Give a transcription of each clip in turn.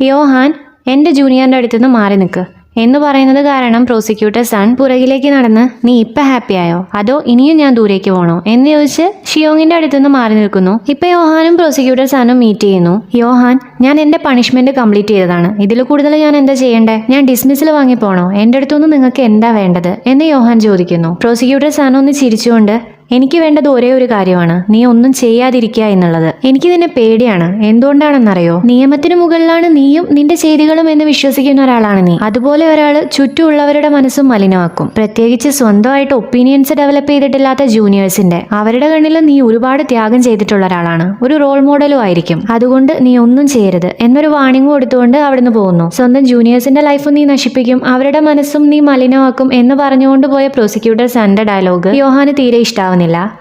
Yohan എൻ്റെ ജൂനിയറിൻ്റെ അടുത്തുനിന്ന് മാറി നിൽക്ക് എന്ന് പറയുന്നത് കാരണം പ്രോസിക്യൂട്ടർ സൺ പുറകിലേക്ക് നടന്ന് നീ ഇപ്പം ഹാപ്പി ആയോ അതോ ഇനിയും ഞാൻ ദൂരേക്ക് പോകണോ എന്ന് ചോദിച്ച് ഷിയോങ്ങിന്റെ അടുത്തുനിന്ന് മാറി നിൽക്കുന്നു. ഇപ്പൊ യോഹാനും പ്രോസിക്യൂട്ടർ സണ്ണും മീറ്റ് ചെയ്യുന്നു. യോഹാൻ, ഞാൻ എൻ്റെ പണിഷ്മെന്റ് കംപ്ലീറ്റ് ചെയ്തതാണ്. ഇതിൽ കൂടുതൽ ഞാൻ എന്താ ചെയ്യണ്ടേ? ഞാൻ ഡിസ്മിസിൽ വാങ്ങി പോണോ? എൻ്റെ അടുത്തുനിന്ന് നിങ്ങൾക്ക് എന്താ വേണ്ടത് എന്ന് യോഹാൻ ചോദിക്കുന്നു. പ്രോസിക്യൂട്ടർ സൺ ഒന്ന് ചിരിച്ചുകൊണ്ട് എനിക്ക് വേണ്ടത് ഒരേ ഒരു കാര്യമാണ്, നീ ഒന്നും ചെയ്യാതിരിക്കുക എന്നുള്ളത്. എനിക്ക് നിന്നെ പേടിയാണ്. എന്തുകൊണ്ടാണെന്നറിയോ? നിയമത്തിന് മുകളിലാണ് നീയും നിന്റെ ചെയ്തികളും എന്ന് വിശ്വസിക്കുന്ന ഒരാളാണ് നീ. അതുപോലെ ഒരാൾ ചുറ്റുമുള്ളവരുടെ മനസ്സും മലിനമാക്കും, പ്രത്യേകിച്ച് സ്വന്തമായിട്ട് ഒപ്പീനിയൻസ് ഡെവലപ്പ് ചെയ്തിട്ടില്ലാത്ത ജൂനിയേഴ്സിന്റെ. അവരുടെ കണ്ണിൽ നീ ഒരുപാട് ത്യാഗം ചെയ്തിട്ടുള്ള ഒരാളാണ്, ഒരു റോൾ മോഡലും ആയിരിക്കും. അതുകൊണ്ട് നീ ഒന്നും ചെയ്യരുത് എന്നൊരു വാണിംഗ് കൊടുത്തുകൊണ്ട് അവിടുന്ന് പോകുന്നു. സ്വന്തം ജൂനിയേഴ്സിന്റെ ലൈഫും നീ നശിപ്പിക്കും, അവരുടെ മനസ്സും നീ മലിനമാക്കും എന്ന് പറഞ്ഞുകൊണ്ട് പോയ പ്രോസിക്യൂട്ടർ സന്റെ ഡയലോഗ് യോഹാന് തീരെ ഇഷ്ടാവുന്നു.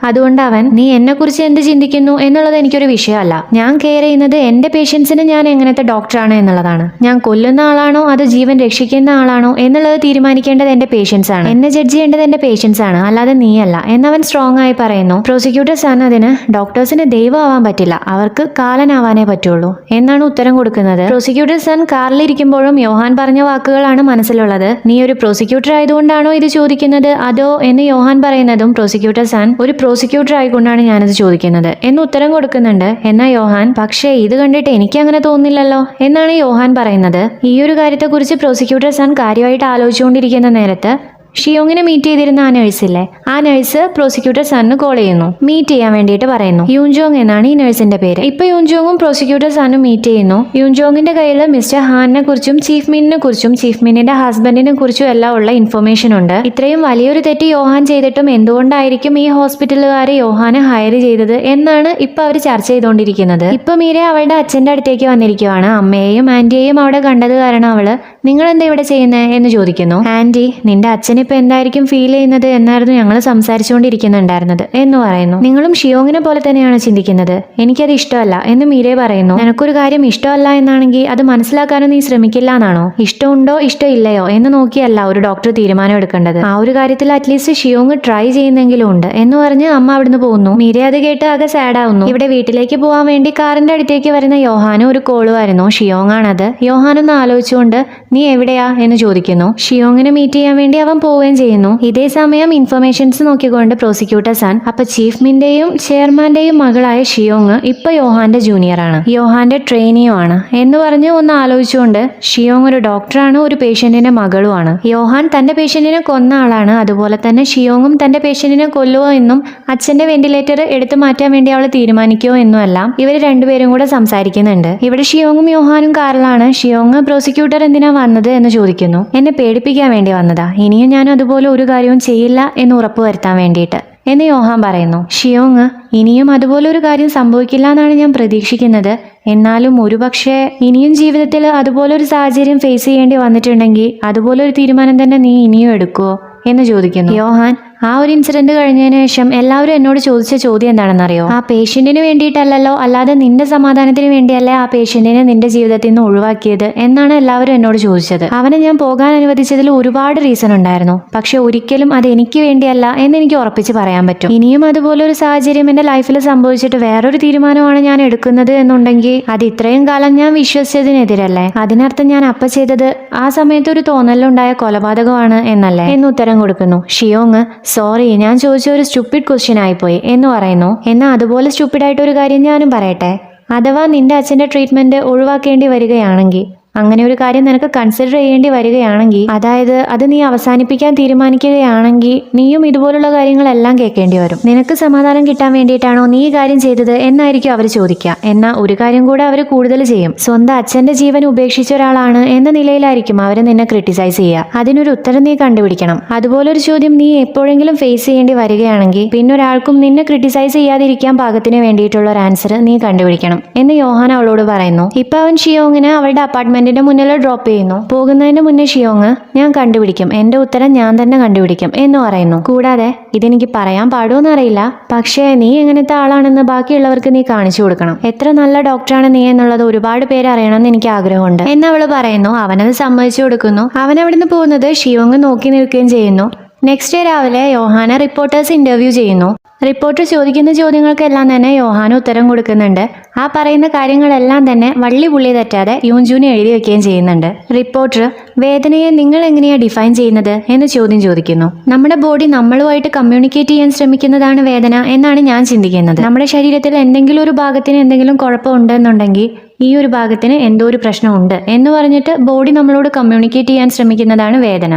അതുകൊണ്ട് അവൻ നീ എന്നെ കുറിച്ച് എന്ത് ചിന്തിക്കുന്നു എന്നുള്ളത് എനിക്കൊരു വിഷയമല്ല. ഞാൻ കെയർ ചെയ്യുന്നത് എന്റെ പേഷ്യൻസിന് ഞാൻ എങ്ങനത്തെ ഡോക്ടറാണ് എന്നുള്ളതാണ്. ഞാൻ കൊല്ലുന്ന ആളാണോ അത് ജീവൻ രക്ഷിക്കുന്ന ആളാണോ എന്നുള്ളത് തീരുമാനിക്കേണ്ടത് എന്റെ പേഷ്യൻസ് ആണ്. എന്നെ ജഡ്ജ് ചെയ്യേണ്ടത് എന്റെ പേഷ്യൻസ് ആണ്, അല്ലാതെ നീയല്ല എന്നവൻ സ്ട്രോങ് ആയി പറയുന്നു. പ്രോസിക്യൂട്ടർ സൺ അതിന് ഡോക്ടേഴ്സിന് ദൈവമാവാൻ പറ്റില്ല, അവർക്ക് കാലനാവാനേ പറ്റുള്ളൂ എന്നാണ് ഉത്തരം കൊടുക്കുന്നത്. പ്രോസിക്യൂട്ടർ സൺ കാറിലിരിക്കുമ്പോഴും യോഹാൻ പറഞ്ഞ വാക്കുകളാണ് മനസ്സിലുള്ളത്. നീ ഒരു പ്രോസിക്യൂട്ടർ ആയതുകൊണ്ടാണോ ഇത് ചോദിക്കുന്നത് അതോ എന്ന് യോഹാൻ പറയുന്നതും പ്രോസിക്യൂട്ടർ സൺ ഒരു പ്രോസിക്യൂട്ടർ ആയിക്കൊണ്ടാണ് ഞാനത് ചോദിക്കുന്നത് എന്ന് ഉത്തരം കൊടുക്കുന്നുണ്ട്. എന്നാ യോഹാൻ പക്ഷേ ഇത് കണ്ടിട്ട് എനിക്ക് അങ്ങനെ തോന്നുന്നില്ലല്ലോ എന്നാണ് യോഹാൻ പറയുന്നത്. ഈ ഒരു കാര്യത്തെക്കുറിച്ച് പ്രോസിക്യൂട്ടർ സൺ കാര്യമായിട്ട് ആലോചിച്ചുകൊണ്ടിരിക്കുന്ന നേരത്ത് ഷിയോങ്ങിനെ മീറ്റ് ചെയ്തിരുന്ന ആ നഴ്സില്ലേ, ആ നഴ്സ് പ്രോസിക്യൂട്ടർ സണ്ണ് കോൾ ചെയ്യുന്നു. മീറ്റ് ചെയ്യാൻ വേണ്ടിയിട്ട് പറയുന്നു. യൂൻജോങ് എന്നാണ് ഈ നഴ്സിന്റെ പേര്. ഇപ്പൊ യൂൻജോങ്ങും പ്രോസിക്യൂട്ടർ സണ്ണും മീറ്റ് ചെയ്യുന്നു. യൂൻജോങ്ങിന്റെ കയ്യിൽ മിസ്റ്റർ ഹാനിനെ കുറിച്ചും ചീഫ് മിന്നിനെ കുറിച്ചും ചീഫ് മിന്നിന്റെ ഹസ്ബൻഡിനെ കുറിച്ചും എല്ലാം ഉള്ള ഇൻഫർമേഷൻ ഉണ്ട്. ഇത്രയും വലിയൊരു തെറ്റ് യോഹാൻ ചെയ്തിട്ടും എന്തുകൊണ്ടായിരിക്കും ഈ ഹോസ്പിറ്റലുകാരെ യോഹാനെ ഹയർ ചെയ്തത് എന്നാണ് ഇപ്പൊ അവർ ചർച്ച ചെയ്തുകൊണ്ടിരിക്കുന്നത്. ഇപ്പൊ മീര അവളുടെ അച്ഛന്റെ അടുത്തേക്ക് വന്നിരിക്കുവാണ്. അമ്മയെയും ആന്റിയെയും അവിടെ കണ്ടത് കാരണം അവള് നിങ്ങൾ എന്താ ഇവിടെ ചെയ്യുന്നത് എന്ന് ചോദിക്കുന്നു. ആന്റി, നിന്റെ അച്ഛൻ ഇപ്പൊ എന്തായിരിക്കും ഫീൽ ചെയ്യുന്നത് എന്നായിരുന്നു ഞങ്ങൾ സംസാരിച്ചുകൊണ്ടിരിക്കുന്നുണ്ടായിരുന്നത് എന്ന് പറയുന്നു. നിങ്ങളും ഷിയോങ്ങിനെ പോലെ തന്നെയാണ് ചിന്തിക്കുന്നത്, എനിക്കത് ഇഷ്ടമല്ല എന്ന് മീരെ പറയുന്നു. നിനക്കൊരു കാര്യം ഇഷ്ടമല്ല എന്നാണെങ്കിൽ അത് മനസ്സിലാക്കാനും നീ ശ്രമിക്കില്ല എന്നാണോ? ഇഷ്ടമുണ്ടോ ഇഷ്ടമില്ലയോ എന്ന് നോക്കിയല്ല ഒരു ഡോക്ടർ തീരുമാനം എടുക്കേണ്ടത്. ആ ഒരു കാര്യത്തിൽ അറ്റ്ലീസ്റ്റ് ഷിയോങ് ട്രൈ ചെയ്യുന്നെങ്കിലും ഉണ്ട് എന്ന് പറഞ്ഞ് അമ്മ അവിടുന്ന് പോകുന്നു. മീരെ അത് കേട്ട് ആകെ സാഡ് ആവുന്നു. ഇവിടെ വീട്ടിലേക്ക് പോകാൻ വേണ്ടി കാറിന്റെ അടുത്തേക്ക് വരുന്ന യോഹാനും ഒരു കോള് വരുന്നു. ഷിയോങ് ആണത്. യോഹാനൊന്ന് ആലോചിച്ചുകൊണ്ട് നീ എവിടെയാ എന്ന് ചോദിക്കുന്നു. ഷിയോങ്ങിനെ മീറ്റ് ചെയ്യാൻ വേണ്ടി അവൻ പോവുകയും ചെയ്യുന്നു. ഇതേ സമയം ഇൻഫർമേഷൻസ് നോക്കിക്കൊണ്ട് പ്രോസിക്യൂട്ടർ സൺ അപ്പൊ ചീഫ് മിന്റെയും ചെയർമാന്റെയും മകളായ ഷിയോങ് ഇപ്പൊ യോഹാന്റെ ജൂനിയർ ആണ്, യോഹാന്റെ ട്രെയിനിയും ആണ് എന്ന് പറഞ്ഞ് ഒന്ന് ആലോചിച്ചുകൊണ്ട് ഷിയോങ് ഒരു ഡോക്ടറാണ്, ഒരു പേഷ്യന്റിന്റെ മകളുമാണ്. യോഹാൻ തന്റെ പേഷ്യന്റിനെ കൊന്ന ആളാണ്. അതുപോലെ തന്നെ ഷിയോങ്ങും തന്റെ പേഷ്യന്റിനെ കൊല്ലുവോ എന്നും അച്ഛന്റെ വെന്റിലേറ്റർ എടുത്തു മാറ്റാൻ വേണ്ടി അവൾ തീരുമാനിക്കുമോ എന്നും എല്ലാം ഇവർ രണ്ടുപേരും കൂടെ സംസാരിക്കുന്നുണ്ട്. ഇവിടെ ഷിയോങ്ങും യോഹാനും കാറിലാണ്. ഷിയോങ് പ്രോസിക്യൂട്ടർ എന്തിനാ വന്നത് എന്ന് ചോദിക്കുന്നു. എന്നെ പേടിപ്പിക്കാൻ വേണ്ടി വന്നതാ, ഇനിയും ഞാൻ അതുപോലെ ഒരു കാര്യവും ചെയ്യില്ല എന്ന് ഉറപ്പുവരുത്താൻ വേണ്ടിയിട്ട് എന്ന് യോഹാൻ പറയുന്നു. ഷിയോങ്, ഇനിയും അതുപോലെ ഒരു കാര്യം സംഭവിക്കില്ല എന്നാണ് ഞാൻ പ്രതീക്ഷിക്കുന്നത്. എന്നാലും ഒരുപക്ഷെ ഇനിയും ജീവിതത്തിൽ അതുപോലൊരു സാഹചര്യം ഫേസ് ചെയ്യേണ്ടി വന്നിട്ടുണ്ടെങ്കിൽ അതുപോലൊരു തീരുമാനം തന്നെ നീ ഇനിയും എടുക്കുമോ എന്ന് ചോദിക്കുന്നു. യോഹാൻ, ആ ഒരു ഇൻസിഡന്റ് കഴിഞ്ഞതിന് ശേഷം എല്ലാവരും എന്നോട് ചോദിച്ച ചോദ്യം എന്താണെന്നറിയോ? ആ പേഷ്യന്റിന് വേണ്ടിയിട്ടല്ലല്ലോ, അല്ലാതെ നിന്റെ സമാധാനത്തിന് വേണ്ടിയല്ലേ ആ പേഷ്യന്റിനെ നിന്റെ ജീവിതത്തിൽ നിന്ന് ഒഴിവാക്കിയത് എന്നാണ് എല്ലാവരും എന്നോട് ചോദിച്ചത്. അവനെ ഞാൻ പോകാൻ അനുവദിച്ചതിൽ ഒരുപാട് റീസൺ ഉണ്ടായിരുന്നു, പക്ഷെ ഒരിക്കലും അത് എനിക്ക് വേണ്ടിയല്ല എന്ന് എനിക്ക് ഉറപ്പിച്ച് പറയാൻ പറ്റും. ഇനിയും അതുപോലൊരു സാഹചര്യം എന്റെ ലൈഫിൽ സംഭവിച്ചിട്ട് വേറൊരു തീരുമാനമാണ് ഞാൻ എടുക്കുന്നത് എന്നുണ്ടെങ്കിൽ അത് ഇത്രയും കാലം ഞാൻ വിശ്വസിച്ചതിനെതിരല്ലേ? അതിനർത്ഥം ഞാൻ അപ്പ ചെയ്തത് ആ സമയത്ത് ഒരു തോന്നലുണ്ടായ കൊലപാതകമാണ് എന്നല്ലേ എന്ന് ഉത്തരം കൊടുക്കുന്നു. ഷിയോങ്, സോറി, ഞാൻ ചോദിച്ച ഒരു സ്റ്റുപ്പിഡ് ക്വസ്റ്റ്യൻ ആയിപ്പോയി എന്ന് പറയുന്നു. എന്നാൽ അതുപോലെ സ്റ്റുപ്പിഡായിട്ട് ഒരു കാര്യം ഞാനും പറയട്ടെ. അഥവാ നിന്റെ അച്ഛന്റെ ട്രീറ്റ്മെന്റ് ഒഴിവാക്കേണ്ടി വരികയാണെങ്കിൽ, അങ്ങനെ ഒരു കാര്യം നിനക്ക് കൺസിഡർ ചെയ്യേണ്ടി വരികയാണെങ്കിൽ, അതായത് അത് നീ അവസാനിപ്പിക്കാൻ തീരുമാനിക്കുകയാണെങ്കിൽ നീയും ഇതുപോലുള്ള കാര്യങ്ങളെല്ലാം കേൾക്കേണ്ടി വരും. നിനക്ക് സമാധാനം കിട്ടാൻ വേണ്ടിയിട്ടാണോ നീ ഈ കാര്യം ചെയ്തത് എന്നായിരിക്കും അവർ ചോദിക്കുക. എന്നാൽ ഒരു കാര്യം കൂടെ അവർ കൂടുതൽ ചെയ്യും. സ്വന്തം അച്ഛന്റെ ജീവൻ ഉപേക്ഷിച്ച ഒരാളാണ് എന്ന നിലയിലായിരിക്കും അവർ നിന്നെ ക്രിട്ടിസൈസ് ചെയ്യുക. അതിനൊരു ഉത്തരം നീ കണ്ടുപിടിക്കണം. അതുപോലൊരു ചോദ്യം നീ എപ്പോഴെങ്കിലും ഫേസ് ചെയ്യേണ്ടി വരികയാണെങ്കിൽ പിന്നെ ഒരാൾക്കും നിന്നെ ക്രിട്ടിസൈസ് ചെയ്യാതിരിക്കാൻ പാകത്തിന് വേണ്ടിയിട്ടുള്ള ഒരു ആൻസർ നീ കണ്ടുപിടിക്കണം എന്ന് യോഹാൻ അവളോട് പറയുന്നു. ഇപ്പൊ അവൻ ഷിയോങ്ങിനെ അവളുടെ അപ്പാർട്ട്മെന്റ് മുന്നിൽ ഡ്രോപ്പ് ചെയ്യുന്നു. പോകുന്നതിന് മുന്നേ ഷിയോങ്, ഞാൻ കണ്ടുപിടിക്കും, എന്റെ ഉത്തരം ഞാൻ തന്നെ കണ്ടുപിടിക്കും എന്ന് പറയുന്നു. കൂടാതെ ഇതെനിക്ക് പറയാൻ പാടുമെന്ന് അറിയില്ല, പക്ഷേ നീ എങ്ങനത്തെ ആളാണെന്ന് ബാക്കിയുള്ളവർക്ക് നീ കാണിച്ചു കൊടുക്കണം. എത്ര നല്ല ഡോക്ടറാണ് നീ എന്നുള്ളത് ഒരുപാട് പേര് അറിയണമെന്ന് എനിക്ക് ആഗ്രഹമുണ്ട് എന്ന് അവള് പറയുന്നു. അവനത് സമ്മതിച്ചു കൊടുക്കുന്നു. അവൻ അവിടുന്ന് പോകുന്നത് ഷിയോങ് നോക്കി നിൽക്കുകയും ചെയ്യുന്നു. നെക്സ്റ്റ് ഡേ രാവിലെ യോഹാന റിപ്പോർട്ടേഴ്സ് ഇന്റർവ്യൂ ചെയ്യുന്നു. റിപ്പോർട്ടർ ചോദിക്കുന്ന ചോദ്യങ്ങൾക്കെല്ലാം തന്നെ യോഹാൻ ഉത്തരം കൊടുക്കുന്നുണ്ട്. ആ പറയുന്ന കാര്യങ്ങളെല്ലാം തന്നെ വള്ളി പുള്ളി തെറ്റാതെ യൂൻജൂന് എഴുതി വെക്കുകയും ചെയ്യുന്നുണ്ട്. റിപ്പോർട്ടർ വേദനയെ നിങ്ങൾ എങ്ങനെയാണ് ഡിഫൈൻ ചെയ്യുന്നത് എന്ന് ചോദ്യം ചോദിക്കുന്നു. നമ്മുടെ ബോഡി നമ്മളുമായിട്ട് കമ്മ്യൂണിക്കേറ്റ് ചെയ്യാൻ ശ്രമിക്കുന്നതാണ് വേദന എന്നാണ് ഞാൻ ചിന്തിക്കുന്നത്. നമ്മുടെ ശരീരത്തിൽ എന്തെങ്കിലും ഒരു ഭാഗത്തിന് എന്തെങ്കിലും കുഴപ്പമുണ്ടെന്നുണ്ടെങ്കിൽ ഈ ഒരു ഭാഗത്തിന് എന്തോ ഒരു പ്രശ്നമുണ്ട് എന്ന് പറഞ്ഞിട്ട് ബോഡി നമ്മളോട് കമ്മ്യൂണിക്കേറ്റ് ചെയ്യാൻ ശ്രമിക്കുന്നതാണ് വേദന.